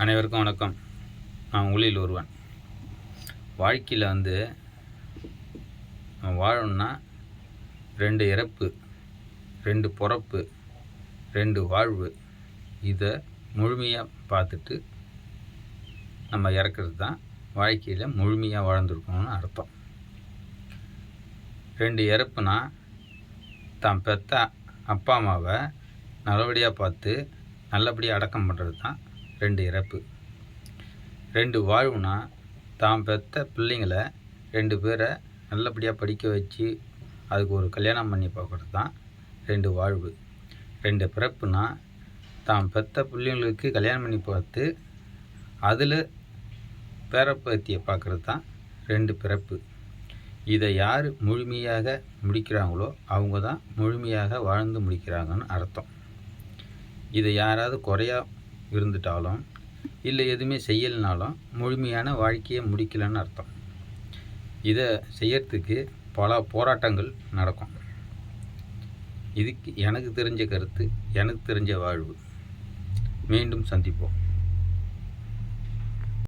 அனைவருக்கும் வணக்கம். நான் உங்களில் ஒருவன். வாழ்க்கையில் வாழணும்னா 2 இறப்பு, 2 பிறப்பு, 2 வாழ்வு, இதை முழுமையாக பார்த்துட்டு நம்ம இறக்கிறது தான் வாழ்க்கையில் முழுமையாக வாழ்ந்துருக்கணும்னு அர்த்தம். 2 இறப்புனா தான் பெற்ற அப்பா அம்மாவை நல்லபடியாக பார்த்து நல்லபடியாக அடக்கம் பண்ணுறது தான் 2 இறப்பு. 2 வாழ்வுனா தான் பெற்ற பிள்ளைங்களை 2 பேரை நல்லபடியாக படிக்க வச்சு அதுக்கு ஒரு கல்யாணம் பண்ணி பார்க்குறது தான் 2 வாழ்வு. 2 பிறப்புனா தான் பெற்ற பிள்ளைங்களுக்கு கல்யாணம் பண்ணி பார்த்து அதில் பேரப்பேத்தியை பார்க்குறது தான் 2 பிறப்பு. இதை யார் முழுமையாக முடிக்கிறாங்களோ அவங்க தான் முழுமையாக வாழ்ந்து முடிக்கிறாங்கன்னு அர்த்தம். இதை யாராவது குறையா இருந்துட்டாலும் இல்லை எதுவுமே செய்யலைனாலும் முழுமையான வாழ்க்கையை முடிக்கலைன்னு அர்த்தம். இதை செய்யறதுக்கு பல போராட்டங்கள் நடக்கும். இதுக்கு எனக்கு தெரிஞ்ச கருத்து, எனக்கு தெரிஞ்ச வாழ்வு. மீண்டும் சந்திப்போம்.